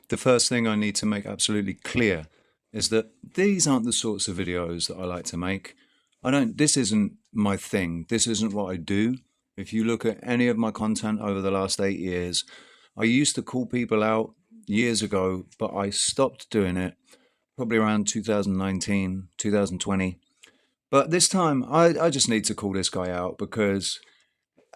the first thing I need to make absolutely clear is that these aren't the sorts of videos that I like to make. This isn't my thing. This isn't what I do. If you look at any of my content over the last 8 years, I used to call people out years ago, but I stopped doing it probably around 2019, 2020. But this time, I just need to call this guy out because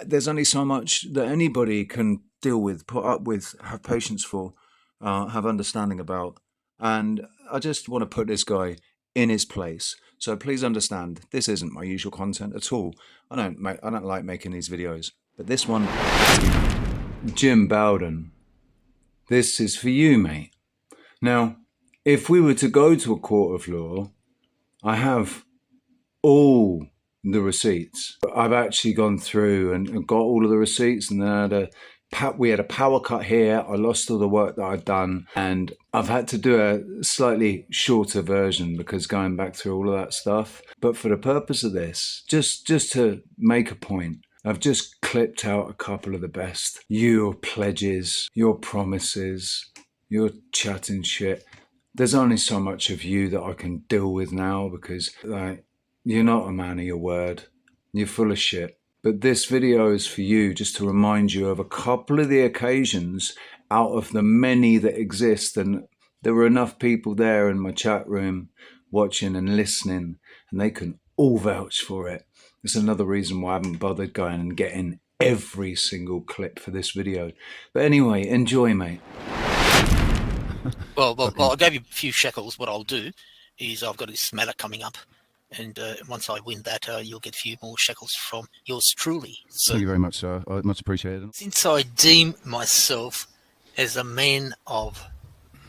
there's only so much that anybody can deal with, put up with, have patience for, have understanding about. And I just want to put this guy in his place. So please understand, this isn't my usual content at all. I don't like making these videos. But this one, Jim Bowden, this is for you, mate. Now, if we were to go to a court of law, I have all the receipts. I've actually gone through and got all of the receipts, and then we had a power cut here. I lost all the work that I'd done, and I've had to do a slightly shorter version because going back through all of that stuff. But for the purpose of this, just to make a point, I've just clipped out a couple of the best. Your pledges, your promises, your chatting shit. There's only so much of you that I can deal with now because you're not a man of your word. You're full of shit. But this video is for you, just to remind you of a couple of the occasions out of the many that exist. And there were enough people there in my chat room watching and listening, and they can all vouch for it. It's another reason why I haven't bothered going and getting every single clip for this video. But anyway, enjoy, mate. Well, I gave you a few shekels. What I'll do is I've got a smeller coming up. And once I win that, you'll get a few more shekels from yours truly. So, thank you very much, sir. I much appreciated. Since I deem myself as a man of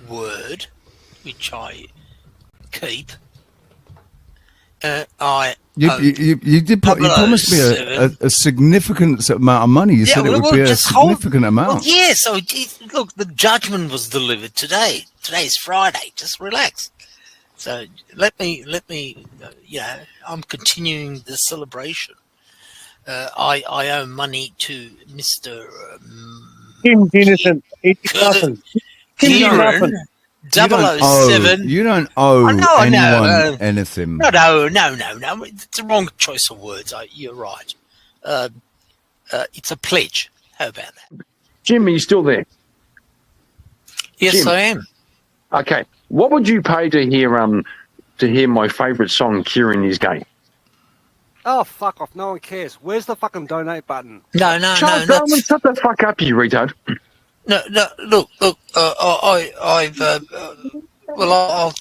word, which I keep, you promised me a significant amount of money. You said it would be a significant amount. Well, yeah, so look, the judgment was delivered today. Today's Friday. Just relax. So let me. I'm continuing the celebration. I owe money to Mr. Tim Innocent. It's nothing. Kieran 007. You don't owe anyone anything. No. It's the wrong choice of words. You're right. It's a pledge. How about that? Jim, are you still there? Yes, Jim. I am. Okay. What would you pay to hear my favourite song, Kieran Is Gay? Oh, fuck off. No one cares. Where's the fucking donate button? No. Shut the fuck up, you retard. No, look. I'm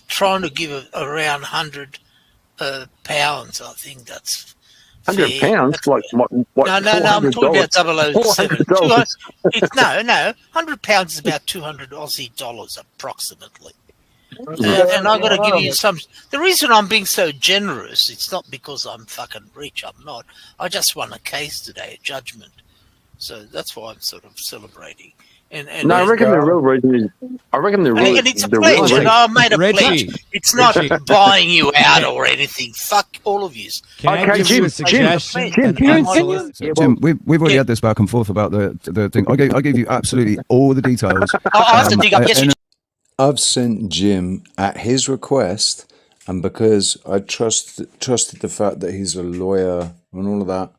trying to give around £100. I think that's £100? Like what? No. I'm talking about 007. No. £100 is about 200 Aussie dollars approximately. And I've got to give you some. The reason I'm being so generous, it's not because I'm fucking rich. I'm not. I just won a case today, a judgment. So that's why I'm sort of celebrating. No, I reckon the real reason is. And it's a pledge. And I made a pledge. It's not buying you out or anything. Fuck all of you. Can I give you a suggestion? Jim, we've already had this back and forth about the thing. I gave you absolutely all the details. I have to dig up. Yes, I've sent Jim at his request, and because I trusted the fact that he's a lawyer and all of that,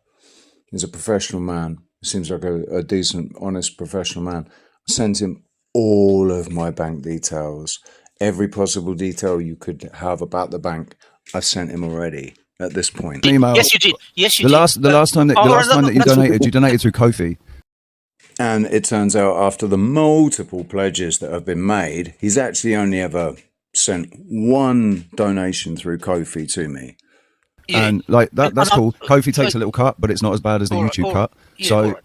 he's a professional man. He seems like a decent, honest, professional man. I sent him all of my bank details, every possible detail you could have about the bank. I've sent him already at this point. Email. Yes, you did. The last time that you donated through Ko-fi. And it turns out after the multiple pledges that have been made, he's actually only ever sent one donation through Ko-fi to me. Yeah. And that's cool. Ko-fi takes a little cut, but it's not as bad as the YouTube cut. So,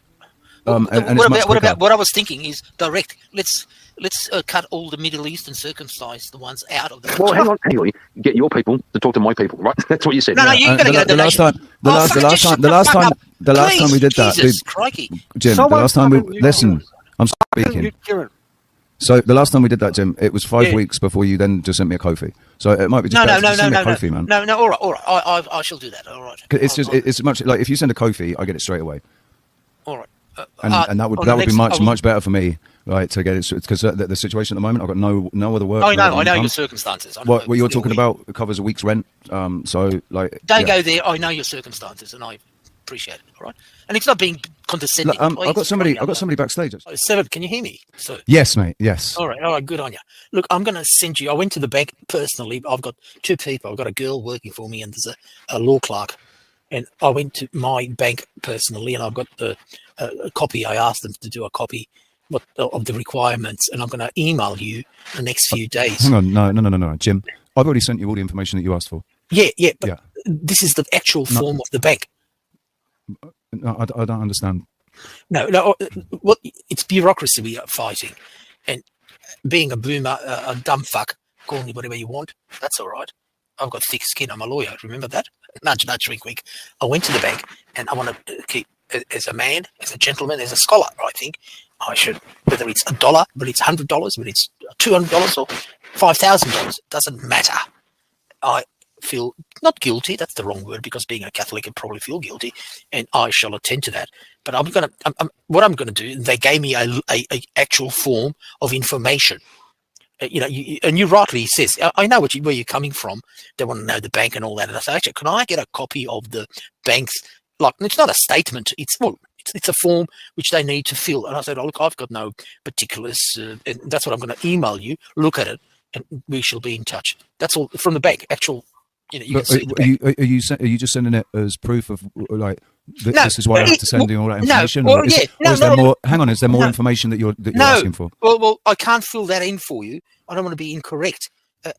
what I was thinking is direct. Let's cut all the Middle Eastern circumcised, the ones out of the. Well, hang on. Anyway, get your people to talk to my people, right? That's what you said. No, you gotta get a donation. The last time we did that, Jim. The last time listen, I'm speaking. So the last time we did that, Jim, it was 5 weeks before you then just sent me a Ko-fi. So it might be just send me a Ko-fi, man. No. All right. I shall do that. All right. It's much like if you send a Ko-fi, I get it straight away. All right. And that would be much better for me right, to get it, because the situation at the moment, I've got no other work. I know your circumstances. What you're talking about covers a week's rent. So like, don't go there. I know your circumstances, and I appreciate it. All right, and it's not being condescending. I've got somebody backstage. Seven, can you hear me? So yes, mate. Yes. All right, good on you. Look, I'm going to send you. I went to the bank personally. I've got two people. I've got a girl working for me, and there's a law clerk. And I went to my bank personally, and I've got a copy. I asked them to do a copy of the requirements, and I'm going to email you the next few days. Hang on, no, Jim. I've already sent you all the information that you asked for. Yeah, but this is the actual form of the bank. No, I don't understand. No. What? It's bureaucracy we are fighting, and being a boomer, a dumb fuck, call me whatever you want. That's all right. I've got thick skin. I'm a lawyer. Remember that? Nudge, wink, wink. I went to the bank, and I want to keep, as a man, as a gentleman, as a scholar, I think I should, whether it's $1, whether it's $100, whether it's $200 or $5,000, it doesn't matter. I feel not guilty. That's the wrong word, because being a Catholic, I probably feel guilty, and I shall attend to that. But what I'm going to do, they gave me a actual form of information. And you rightly says, I know where you're coming from. They want to know the bank and all that. And I say, actually, can I get a copy of the bank's, like, it's not a statement. It's a form which they need to fill. And I said, look, I've got no particulars. And that's what I'm going to email you. Look at it, and we shall be in touch. That's all from the bank. Actual, you can see the bank. Are you just sending it as proof of, like, this is why I have to send you all that information? Hang on, is there more information that you're asking for? Well, I can't fill that in for you. I don't want to be incorrect.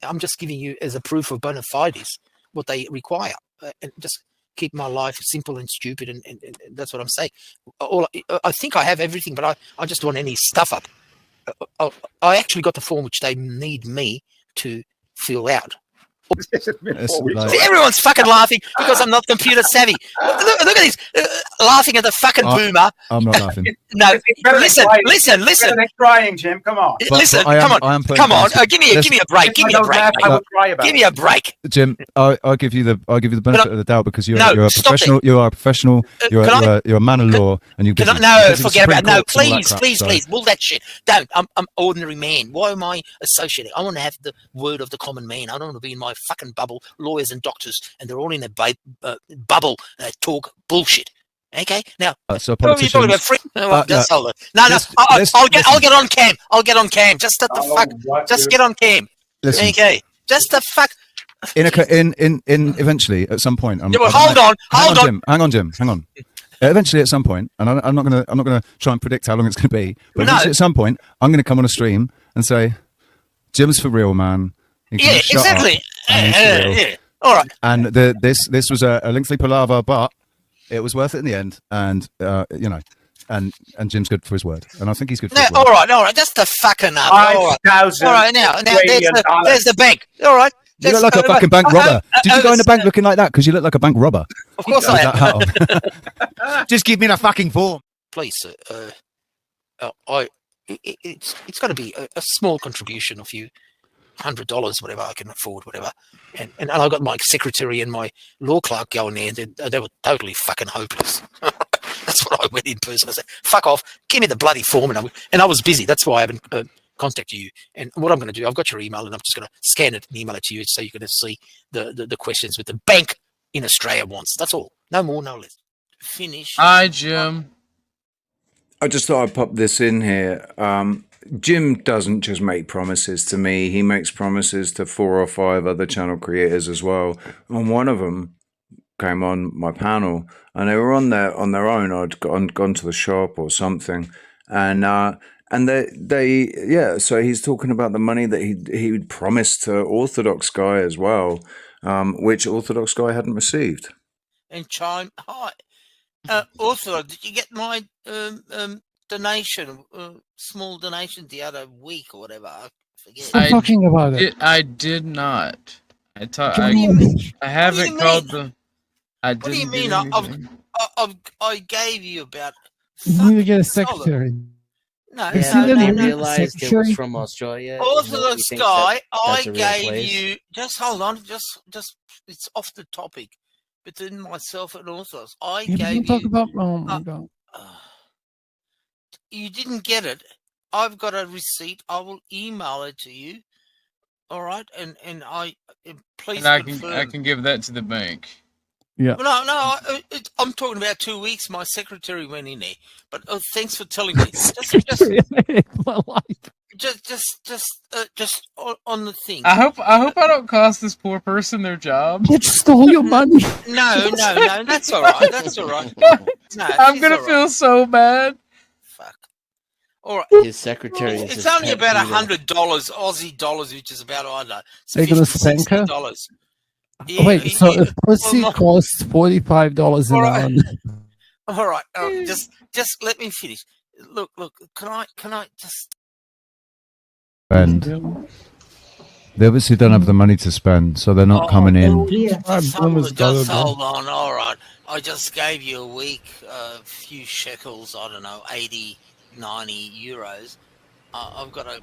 I'm just giving you as a proof of bona fides what they require, and just keep my life simple and stupid. And that's what I'm saying. I think I have everything, but I just want any stuff up. I actually got the form which they need me to fill out. Everyone's fucking laughing because I'm not computer savvy. Look at this, laughing at the fucking boomer. I'm not laughing. No, listen. It's crying, Jim. Come on. Listen, come on. Give me a break. Give me a break. Jim, I'll give you the benefit of the doubt, because you're a professional. You are a professional. You're a man of law, and you. Forget about it. No, please, all that shit. Don't. I'm ordinary man. Why am I associating? I want to have the word of the common man. I don't want to be in my fucking bubble, lawyers and doctors, and they're all in their bubble talk bullshit. Okay, now so politicians. Hold on. No. I'll get on cam. I'll get on cam. Just get on cam. Listen, okay, just the fuck. Eventually, at some point. Hold on. Hang on. Eventually, at some point, and I'm not gonna try and predict how long it's gonna be, but eventually at some point, I'm gonna come on a stream and say, "Jim's for real, man." Yeah, exactly. Yeah. All right. And this was a lengthy palaver, but it was worth it in the end. And and Jim's good for his word, and I think he's good for his word. All right. Just the fucking up. All right. Now there's the bank. All right. You look like a fucking bank robber. Did you go in the bank looking like that? Because you look like a bank robber. Of course I am. Just give me the fucking form, please. It's got to be a small contribution of you. $100, whatever I can afford, whatever, and I got my secretary and my law clerk going there. They were totally fucking hopeless. That's what I went in person. I said, "Fuck off, give me the bloody form." And I was busy. That's why I haven't contacted you. And what I'm going to do, I've got your email, and I'm just going to scan it and email it to you, so you're going to see the questions with the bank in Australia wants. That's all. No more, no less. Finish. Hi, Jim. I just thought I'd pop this in here. Jim doesn't just make promises to me. He makes promises to 4 or 5 other channel creators as well. And one of them came on my panel, and they were on their own. I'd gone to the shop or something, and so he's talking about the money that he would promised to Orthodox guy as well, which Orthodox guy hadn't received. And chime, hi, Orthodox, did you get my donation, small donation the other week or whatever? I forget. Stop talking about it. I did not. I haven't called them. What do you mean? I gave you about. You need to get a secretary. No, I realized it was from Australia. Orthodox guy, I gave you. Just hold on. Just it's off the topic. Between myself and Orthodox, I gave you. Talk about. Oh my god. You didn't get it. I've got a receipt. I will email it to you. All right, and please confirm. I can give that to the bank. Yeah. Well, no, I'm talking about 2 weeks. My secretary went in there, but thanks for telling me. Just on the thing. I hope I don't cost this poor person their job. You stole your money. No, that's all right. That's all right. No, I'm gonna feel so bad. Fuck. All right. His secretary is. It's only about $100 Aussie dollars, which is about I don't know. They're gonna spank her. Yeah, wait, so if pussy costs $45 an hour. All right, just let me finish. Look. Can I just? And they obviously don't have the money to spend, so they're not coming in. Just hold on. All right, I just gave you a week, a few shekels. I don't know, 80, 90 euros. I've got a.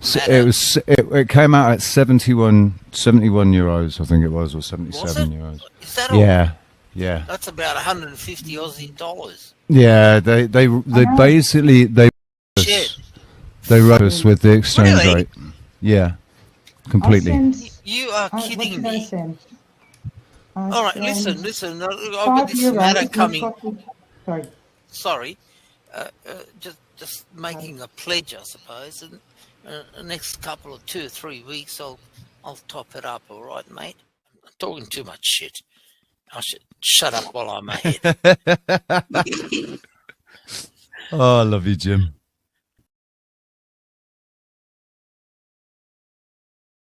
It came out at 71 euros, I think it was, or 77 euros. Is that all? Yeah. That's about 150 Aussie dollars. Yeah, they basically they wrote us with the exchange rate. Yeah, completely. You are kidding me. All right, listen. I've got this matter coming. Sorry. Just making a pledge, I suppose, and the next couple of 2 or 3 weeks, I'll top it up. All right, mate. I'm talking too much shit. I should shut up while I'm ahead. Oh, I love you, Jim.